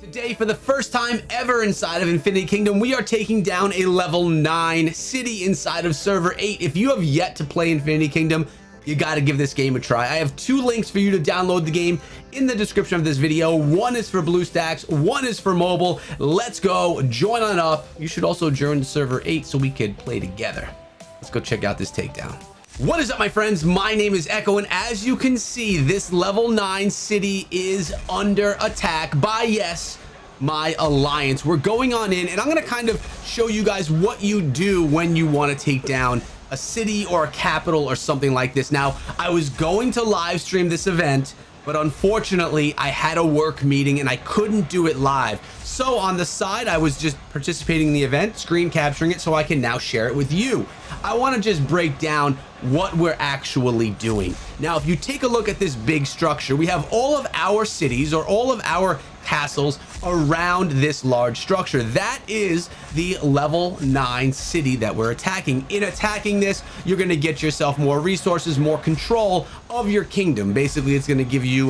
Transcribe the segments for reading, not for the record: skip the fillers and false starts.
Today, for the first time ever inside of Infinity Kingdom, we are taking down a level 9 city inside of server 8. If you have yet to play Infinity Kingdom, you got to give this game a try. I have 2 links for you to download the game in the description of this video. One is for BlueStacks, one is for mobile. Let's go, join on up. You should also join server 8 so we could play together. Let's go check out this takedown. What is up, my friends? My name is Echo, and as you can see, this level 9 city is under attack by, yes, my alliance. We're going on in, and I'm going to kind of show you guys what you do when you want to take down a city or a capital or something like this. Now, I was going to live stream this event, but unfortunately, I had a work meeting and I couldn't do it live. So on the side, I was just participating in the event, screen capturing it so I can now share it with you. I want to just break down what we're actually doing. Now, if you take a look at this big structure, we have all of our cities or all of our castles around this large structure. That is the level 9 city that we're attacking. In attacking this, you're going to get yourself more resources, more control of your kingdom. Basically, it's going to give you,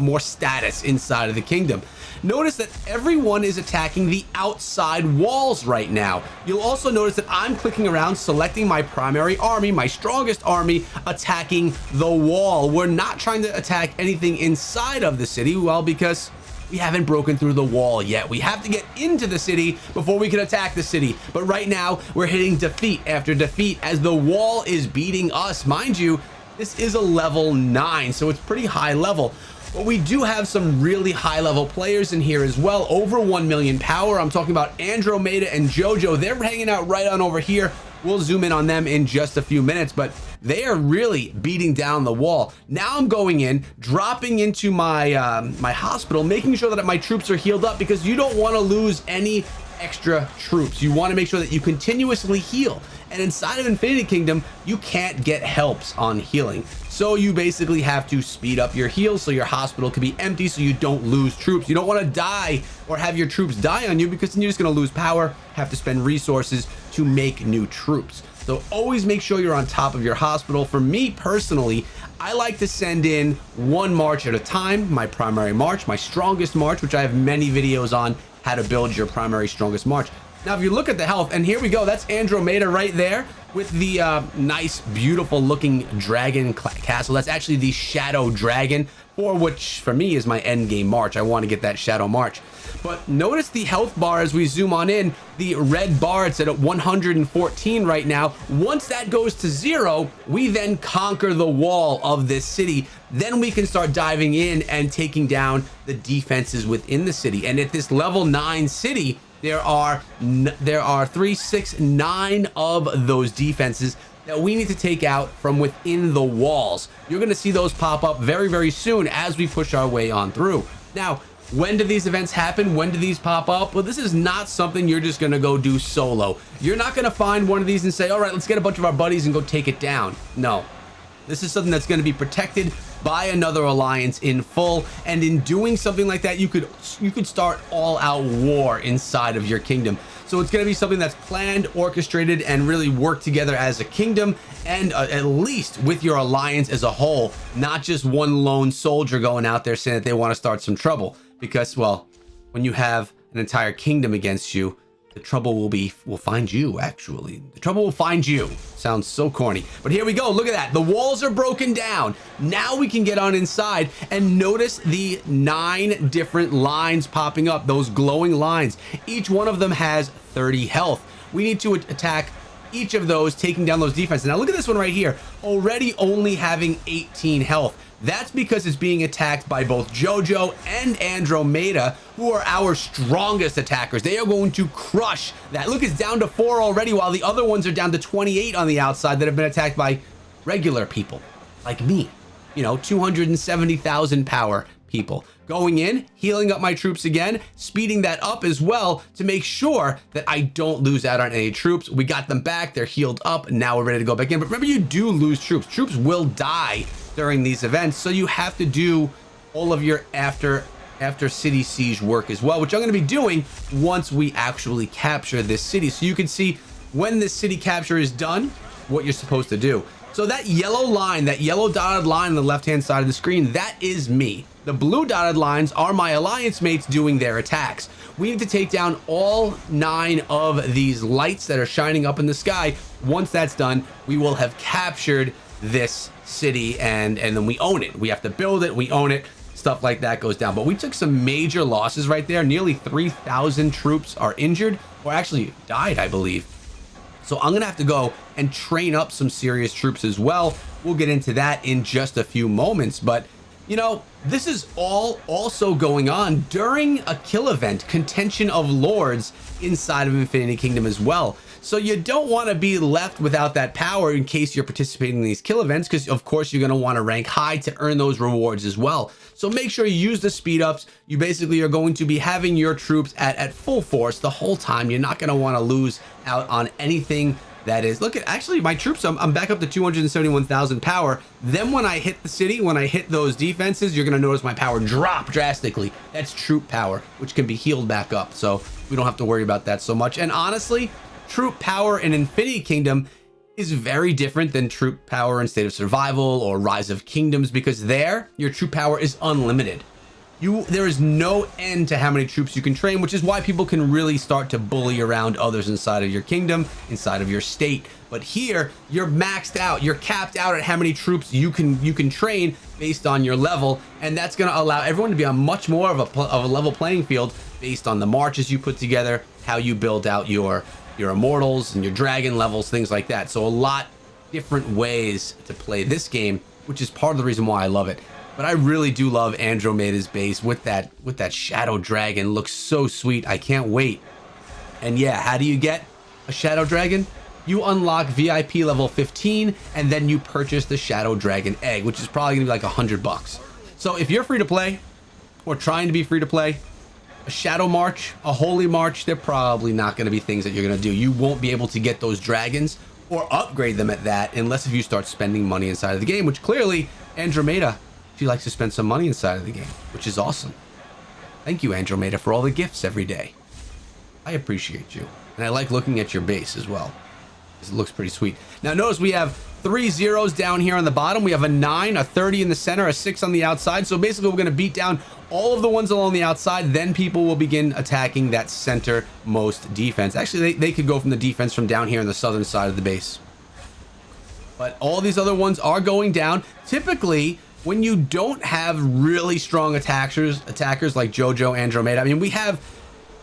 more status inside of the kingdom. Notice that everyone is attacking the outside walls right now. You'll also notice that I'm clicking around, selecting my primary army, my strongest army, attacking the wall. We're not trying to attack anything inside of the city, well, because we haven't broken through the wall yet. We have to get into the city before we can attack the city. But right now, we're hitting defeat after defeat as the wall is beating us. Mind you, this is a level 9, so it's pretty high level. But we do have some really high level players in here as well, over 1 million power. I'm talking about Andromeda and Jojo. They're hanging out right on over here. We'll zoom in on them in just a few minutes, but they are really beating down the wall. Now I'm going in, dropping into my my hospital, making sure that my troops are healed up, because you don't want to lose any extra troops. You want to make sure that you continuously heal. And inside of Infinity Kingdom, you can't get helps on healing. So you basically have to speed up your heals so your hospital can be empty so you don't lose troops. You don't want to die or have your troops die on you, because then you're just going to lose power, have to spend resources to make new troops. So always make sure you're on top of your hospital. For me personally, I like to send in 1 march at a time, my primary march, my strongest march, which I have many videos on how to build your primary strongest march. Now, if you look at the health, and here we go, that's Andromeda right there with the nice, beautiful looking dragon castle. That's actually the Shadow Dragon, for which for me is my end game march. I want to get that Shadow March. But notice the health bar as we zoom on in, the red bar, it's at 114 right now. Once that goes to 0, we then conquer the wall of this city. Then we can start diving in and taking down the defenses within the city. And at this level 9 city, there are 3, 6, 9 of those defenses that we need to take out from within the walls. You're going to see those pop up very, very soon as we push our way on through. Now, when do these events happen? When do these pop up? Well, this is not something you're just going to go do solo. You're not going to find one of these and say, all right, let's get a bunch of our buddies and go take it down. No, this is something that's going to be protected by another alliance in full. And in doing something like that, you could start all out war inside of your kingdom. So it's going to be something that's planned, orchestrated, and really work together as a kingdom, and at least with your alliance as a whole, not just one lone soldier going out there saying that they want to start some trouble. Because, well, when you have an entire kingdom against you, the trouble will find you, actually. The trouble will find you. Sounds so corny. But here we go. Look at that. The walls are broken down. Now we can get on inside and notice the 9 different lines popping up, those glowing lines. Each one of them has 30 health. We need to attack each of those, taking down those defenses. Now look at this one right here, already only having 18 health. That's because it's being attacked by both Jojo and Andromeda, who are our strongest attackers. They are going to crush that. Look, it's down to 4 already, while the other ones are down to 28 on the outside that have been attacked by regular people like me. 270,000 power people. Going in, healing up my troops again, speeding that up as well to make sure that I don't lose out on any troops. We got them back. They're healed up. Now we're ready to go back in. But remember, you do lose troops. Troops will die during these events, so you have to do all of your after city siege work as well, which I'm going to be doing once we actually capture this city. So you can see when this city capture is done, what you're supposed to do. So that yellow line, that yellow dotted line on the left-hand side of the screen, that is me. The blue dotted lines are my alliance mates doing their attacks. We need to take down all 9 of these lights that are shining up in the sky. Once that's done, we will have captured this city, and then we own it. We have to build it, we own it, stuff like that goes down. But we took some major losses right there. Nearly 3,000 troops are injured, or actually died, I believe. So I'm gonna have to go and train up some serious troops as well. We'll get into that in just a few moments, but you know, this is all also going on during a kill event, Contention of Lords, inside of Infinity Kingdom as well. So you don't want to be left without that power in case you're participating in these kill events, because of course you're going to want to rank high to earn those rewards as well. So make sure you use the speed ups. You basically are going to be having your troops at full force the whole time. You're not going to want to lose out on anything. That is, look at, actually my troops, I'm back up to 271,000 power. Then when I hit the city, when I hit those defenses, you're gonna notice my power drop drastically. That's troop power, which can be healed back up. So we don't have to worry about that so much. And honestly, troop power in Infinity Kingdom is very different than troop power in State of Survival or Rise of Kingdoms, because there, your troop power is unlimited. There is no end to how many troops you can train, which is why people can really start to bully around others inside of your kingdom, inside of your state. But here, you're maxed out. You're capped out at how many troops you can train based on your level, and that's going to allow everyone to be on much more of a level playing field based on the marches you put together, how you build out your immortals and your dragon levels, things like that. So a lot different ways to play this game, which is part of the reason why I love it. But I really do love Andromeda's base with that shadow dragon. Looks so sweet. I can't wait. And yeah, how do you get a shadow dragon? You unlock VIP level 15, and then you purchase the shadow dragon egg, which is probably gonna be like $100. So if you're free to play, or trying to be free to play, a shadow march, a holy march, they're probably not gonna be things that you're gonna do. You won't be able to get those dragons or upgrade them at that unless if you start spending money inside of the game, which clearly Andromeda, she likes to spend some money inside of the game, which is awesome. Thank you, Andromeda, for all the gifts every day. I appreciate you. And I like looking at your base as well. It looks pretty sweet. Now notice we have 3 zeros down here on the bottom. We have a 9, a 30 in the center, a 6 on the outside. So basically we're going to beat down all of the ones along the outside. Then people will begin attacking that centermost defense. Actually, they could go from the defense from down here on the southern side of the base. But all these other ones are going down. Typically, when you don't have really strong attackers like Jojo, Andromeda, I mean, we have,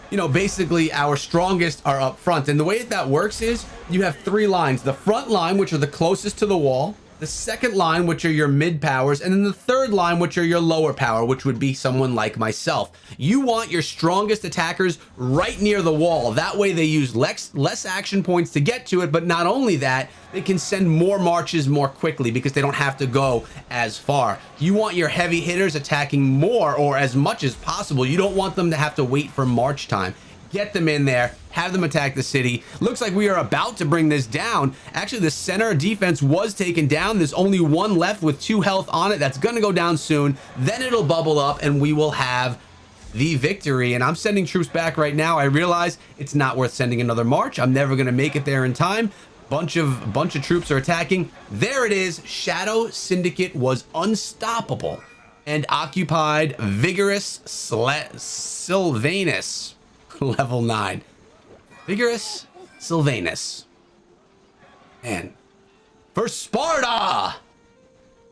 you know, basically our strongest are up front. And the way that works is you have 3 lines. The front line, which are the closest to the wall. The second line, which are your mid powers. And then the third line, which are your lower power, which would be someone like myself. You want your strongest attackers right near the wall. That way they use less action points to get to it. But not only that, they can send more marches more quickly because they don't have to go as far. You want your heavy hitters attacking more or as much as possible. You don't want them to have to wait for march time. Get them in there, have them attack the city. Looks like we are about to bring this down. Actually, the center defense was taken down. There's only 1 left with 2 health on it. That's gonna go down soon. Then it'll bubble up and we will have the victory. And I'm sending troops back right now. I realize it's not worth sending another march. I'm never gonna make it there in time. Bunch of troops are attacking. There it is. Shadow Syndicate was unstoppable and occupied Vigorous Sylvanus. Level 9. Vigorous Sylvanus. Man. For Sparta!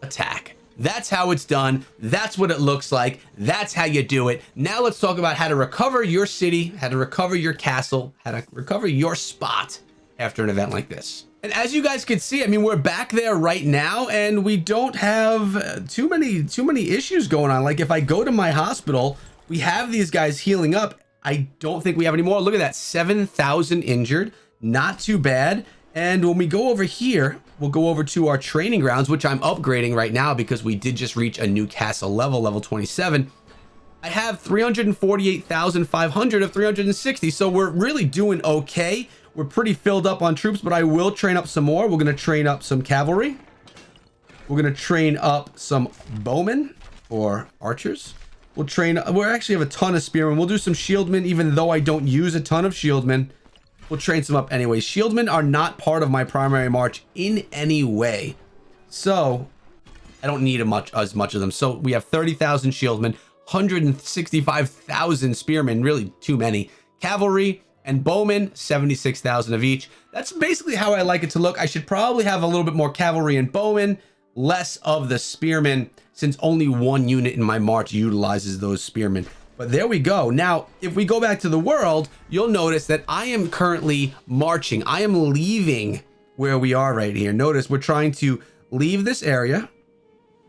Attack. That's how it's done. That's what it looks like. That's how you do it. Now let's talk about how to recover your city, how to recover your castle, how to recover your spot after an event like this. And as you guys can see, I mean, we're back there right now and we don't have too many issues going on. Like if I go to my hospital, we have these guys healing up. I don't think we have any more. Look at that, 7,000 injured, not too bad. And when we go over here, we'll go over to our training grounds, which I'm upgrading right now because we did just reach a new castle level 27. I have 348,500 of 360, so we're really doing okay. We're pretty filled up on troops, but I will train up some more. We're going to train up some cavalry. We're going to train up some bowmen or archers. We actually have a ton of spearmen. We'll do some shieldmen, even though I don't use a ton of shieldmen. We'll train some up anyway. Shieldmen are not part of my primary march in any way. So I don't need as much of them. So we have 30,000 shieldmen, 165,000 spearmen, really too many. Cavalry and bowmen, 76,000 of each. That's basically how I like it to look. I should probably have a little bit more cavalry and bowmen, less of the spearmen, since only one unit in my march utilizes those spearmen. But there we go. Now, if we go back to the world, you'll notice that I am currently marching. I am leaving where we are right here. Notice we're trying to leave this area.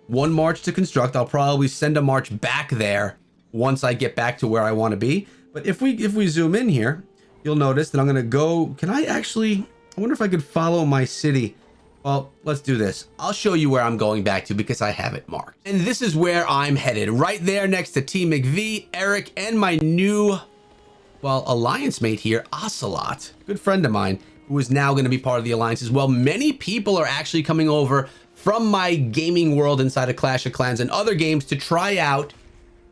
One march to construct. I'll probably send a march back there once I get back to where I want to be. But if we zoom in here, you'll notice that I'm going to go. Can I actually, I wonder if I could follow my city. Well, let's do this. I'll show you where I'm going back to because I have it marked. And this is where I'm headed, right there next to T McV, Eric, and my new, well, alliance mate here, Ocelot, good friend of mine, who is now going to be part of the alliance as well. Many people are actually coming over from my gaming world inside of Clash of Clans and other games to try out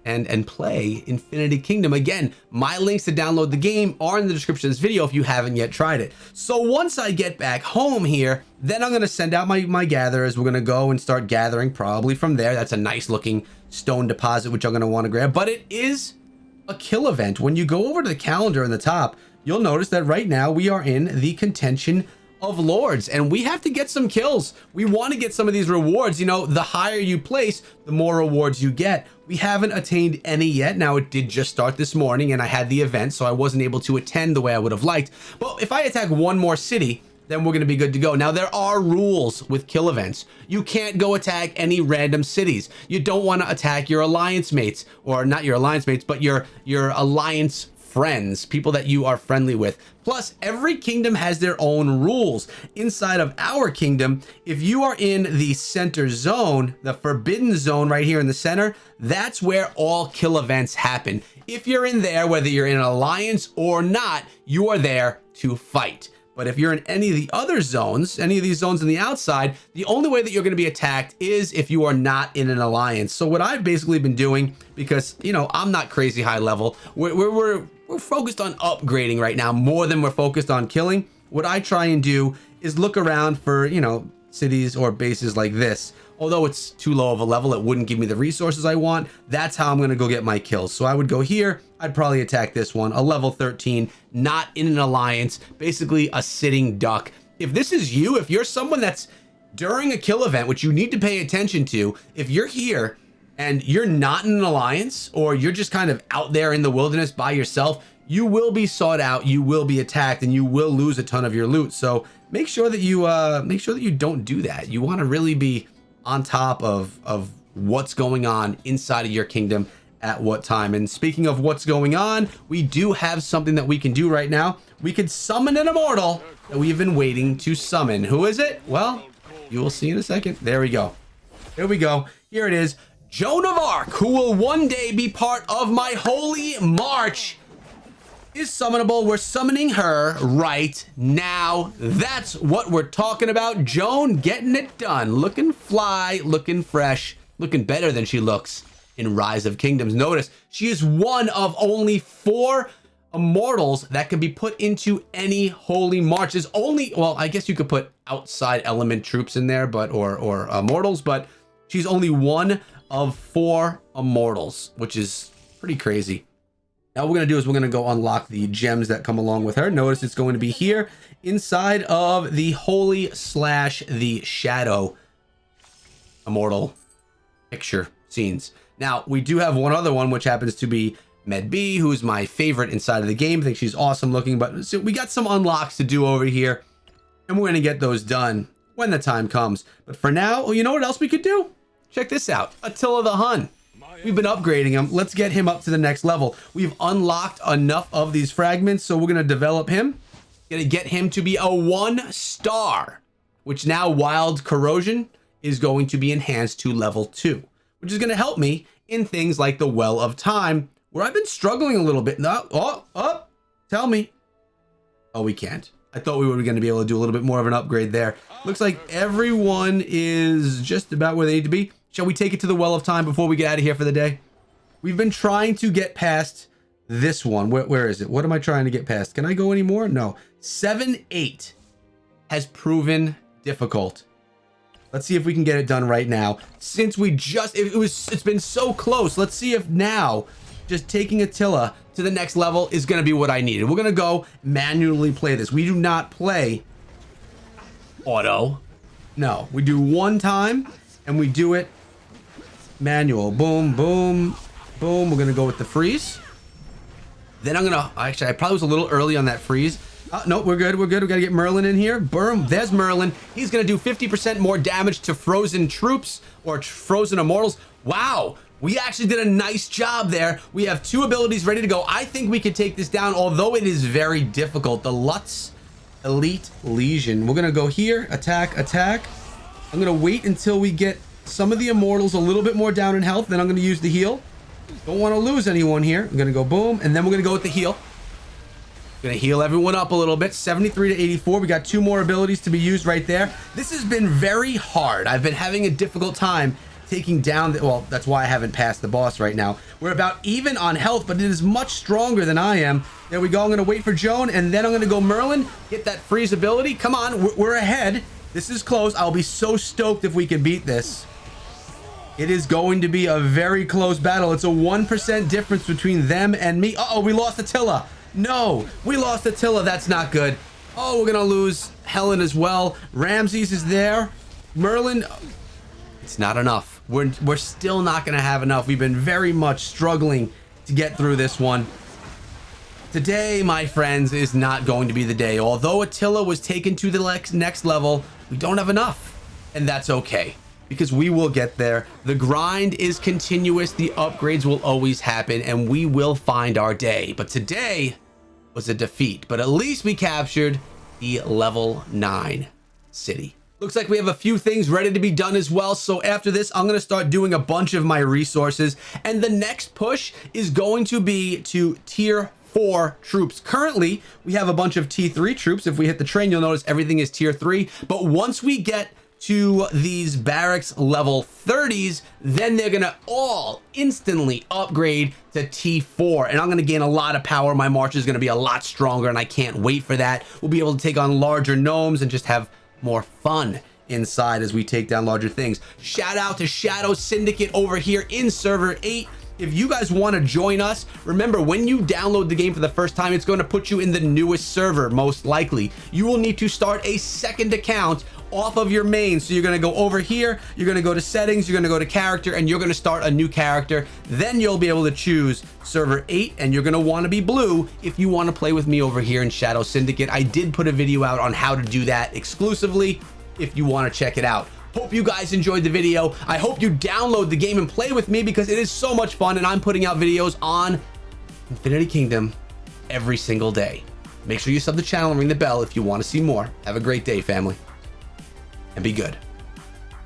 and play Infinity Kingdom. Again, my links to download the game are in the description of this video if you haven't yet tried it. So once I get back home here, then I'm going to send out my gatherers. We're going to go and start gathering probably from there. That's a nice looking stone deposit, which I'm going to want to grab. But it is a kill event. When you go over to the calendar in the top, you'll notice that right now we are in the contention of lords and we have to get some kills. We want to get some of these rewards. You know, the higher you place, the more rewards you get. We haven't attained any yet. Now, it did just start this morning and I had the event, so I wasn't able to attend the way I would have liked. But if I attack one more city, then we're going to be good to go. Now, there are rules with kill events. You can't go attack any random cities. You don't want to attack your alliance mates, or not your alliance mates, but your alliance friends, people that you are friendly with. Plus, every kingdom has their own rules. Inside of our kingdom, if you are in the center zone, the forbidden zone right here in the center, that's where all kill events happen. If you're in there, whether you're in an alliance or not, you are there to fight. But if you're in any of the other zones, any of these zones on the outside, the only way that you're going to be attacked is if you are not in an alliance. So what I've basically been doing, because, you know, I'm not crazy high level, we're focused on upgrading right now more than we're focused on killing. What I try and do is look around for, you know, cities or bases like this. Although it's too low of a level, it wouldn't give me the resources I want. That's how I'm going to go get my kills. So I would go here. I'd probably attack this one, a level 13, not in an alliance, basically a sitting duck. If this is you, if you're someone that's during a kill event, which you need to pay attention to, if you're here and you're not in an alliance, or you're just kind of out there in the wilderness by yourself, you will be sought out, you will be attacked, and you will lose a ton of your loot. So make sure that you don't do that. You want to really be on top of what's going on inside of your kingdom at what time. And speaking of what's going on, we do have something that we can do right now. We could summon an immortal that we've been waiting to summon. Who is it? Well, you will see in a second. There we go. Here we go. Here it is. Joan of Arc, who will one day be part of my holy march, is summonable. We're summoning her right now. That's what we're talking about. Joan getting it done. Looking fly, looking fresh, looking better than she looks in Rise of Kingdoms. Notice she is one of only 4 immortals that can be put into any holy march. There's only, well, I guess you could put outside element troops in there, but or immortals, but she's only one of 4 immortals, which is pretty crazy. Now what we're going to do is we're going to go unlock the gems that come along with her. Notice it's going to be here inside of the holy / the shadow immortal picture scenes. Now we do have one other one, which happens to be Med B, who's my favorite inside of the game. I think she's awesome looking, but so we got some unlocks to do over here, and we're going to get those done when the time comes. But for now, well, you know what else we could do? Check this out. Attila the Hun. We've been upgrading him. Let's get him up to the next level. We've unlocked enough of these fragments, so we're going to develop him. Going to get him to be a 1-star, which now Wild Corrosion is going to be enhanced to level 2, which is going to help me in things like the Well of Time, where I've been struggling a little bit. No, tell me. Oh, we can't. I thought we were going to be able to do a little bit more of an upgrade there. Looks like everyone is just about where they need to be. Shall we take it to the Well of Time before we get out of here for the day? We've been trying to get past this one. Where is it? What am I trying to get past? Can I go anymore? No. 7-8 has proven difficult. Let's see if we can get it done right now. Since we just, it's been so close. Let's see if now just taking Attila to the next level is going to be what I needed. We're going to go manually play this. We do not play auto. No, we do one time and we do it manual. Boom, boom, boom. We're going to go with the freeze. Then I'm going to, actually, I probably was a little early on that freeze. No, we're good. We're good. We got to get Merlin in here. Boom. There's Merlin. He's going to do 50% more damage to frozen troops or frozen immortals. Wow. We actually did a nice job there. We have 2 abilities ready to go. I think we could take this down, although it is very difficult. The Lutz Elite Legion. We're going to go here. Attack, attack. I'm going to wait until we get some of the immortals a little bit more down in health. Then I'm going to use the heal. Don't want to lose anyone here. I'm going to go boom. And then we're going to go with the heal. Gonna heal everyone up a little bit. 73 to 84. We got 2 more abilities to be used right there. This has been very hard. I've been having a difficult time taking down the, well, that's why I haven't passed the boss right now. We're about even on health, but it is much stronger than I am. There we go. I'm gonna wait for Joan, and then I'm gonna go Merlin, get that freeze ability. Come on, we're ahead. This is close. I'll be so stoked if we can beat this. It is going to be a very close battle. It's a 1% difference between them and me. Uh-oh, we lost Attila. No, we lost Attila. That's not good. Oh, we're gonna lose Helen as well. Ramses is there. Merlin, it's not enough. We're still not gonna have enough. We've been very much struggling to get through this one. Today, my friends, is not going to be the day. Although Attila was taken to the next level, we don't have enough, and that's okay, because we will get there. The grind is continuous. The upgrades will always happen, and we will find our day. But today was a defeat, but at least we captured the level 9 city. Looks like we have a few things ready to be done as well. So after this, I'm going to start doing a bunch of my resources, and the next push is going to be to tier 4 troops. Currently, we have a bunch of T3 troops. If we hit the train, you'll notice everything is tier 3, but once we get to these barracks level 30s, then they're gonna all instantly upgrade to T4, and I'm gonna gain a lot of power. My march is gonna be a lot stronger, and I can't wait for that. We'll be able to take on larger gnomes and just have more fun inside as we take down larger things. Shout out to Shadow Syndicate over here in server 8. If you guys want to join us, remember, when you download the game for the first time, it's going to put you in the newest server, most likely. You will need to start a second account off of your main. So you're going to go over here, you're going to go to settings, you're going to go to character, and you're going to start a new character. Then you'll be able to choose server 8, and you're going to want to be blue if you want to play with me over here in Shadow Syndicate. I did put a video out on how to do that exclusively if you want to check it out. Hope you guys enjoyed the video. I hope you download the game and play with me, because it is so much fun, and I'm putting out videos on Infinity Kingdom every single day. Make sure you sub the channel and ring the bell if you want to see more. Have a great day, family, and be good.